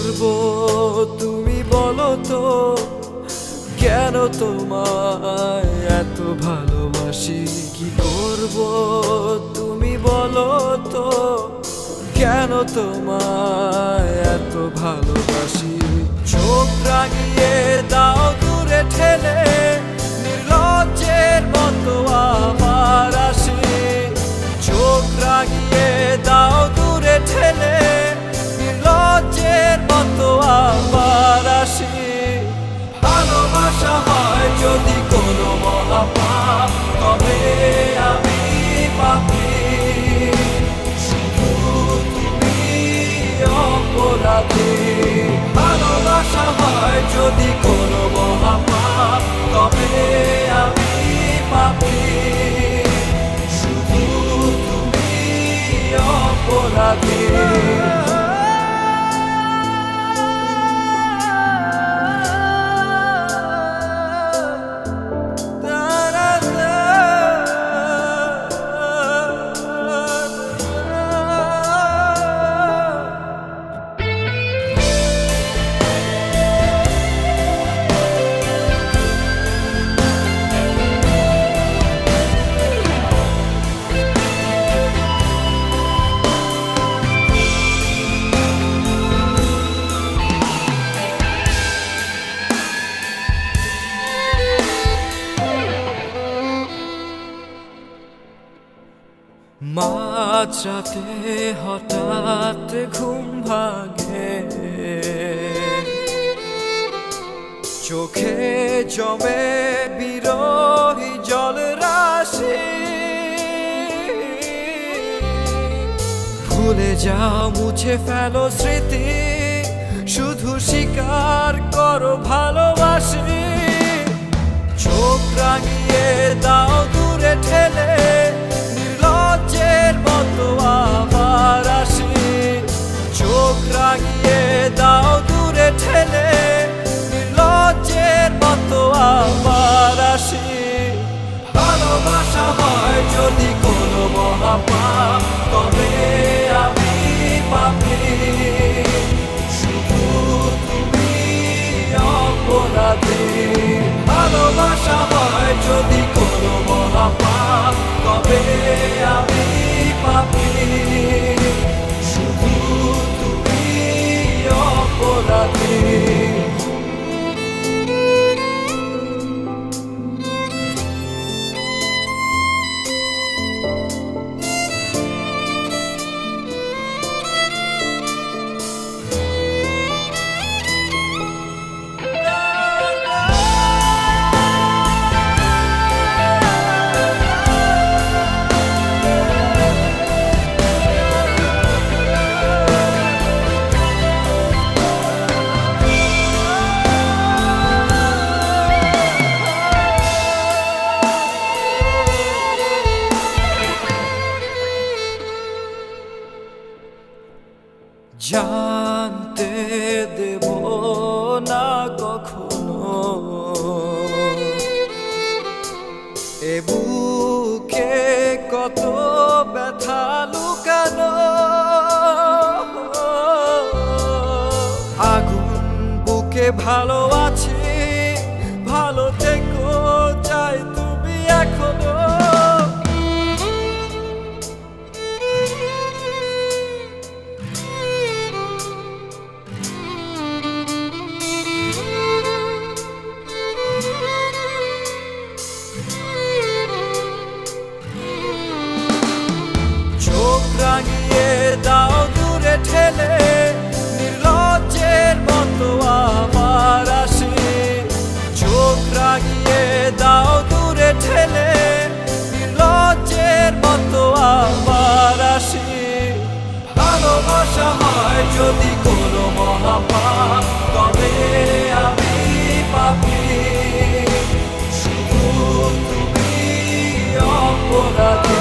করব তুমি বলো তো, কেন তোমায় এত ভালোবাসি? কি করব তুমি বলো তো, কেন তোমায় এত ভালোবাসি? চোখ রাঙিয়ে দাও দূরে ঠেলে, নির্লজ্জের মতো আমার আসি। চোখ রাঙিয়ে দাও দূরে ঠেলে, নির্লজ্জের মতো আমার আসি। ভালোবাসা হয় যদি কোনো মহাপাপ, তবে আমি পাপী। শুধু তুমি অপরাধী। ভালোবাসা হয় যদি কোনো মহাপাপ, তবে আমি পাপী। শুধু তুমি অপরাধী। মাঝরাতে হঠাৎ ঘুম ভাঙে, চোখে জমে বিরহী জল রাশি। ভুলে যাও মুছে ফেলো স্মৃতি, শুধু স্বীকার করো ভালোবাসি। চোখ রাঙিয়ে দাও দূরে ঠেলে, নির্লজ্জের মতো আমার আসি। চোখ রাঙিয়ে দাও দূরে ঠেলে, নির্লজ্জের মতো আমার আসি। ভালোবাসা হয় যদি কোনো মহাপাপ, তবে আমি পাপী। শুধু তুমি অপরাধী। ভালোবাসা হয় যদি কোনো মহাপাপ, তবে আমি পাপী। শুধু তুমি অপরাধী। জানতে দেব না কখনো এ বুকে কত ব্যথা লুকানো। আগুন বুকে ভালো আছি, ভালো থেকো চাই তুমি এখনো। চোখ রাঙিয়ে দাও দূরে ঠেলে, নির্লজ্জের মতো আমার আসি। চোখ রাঙিয়ে দাও দূরে ঠেলে, নির্লজ্জের মতো আমার আসি। ভালোবাসা হয় যদি কোনো মহাপাপ, তবে আমি পাপী। শুধু তুমি অপরাধী।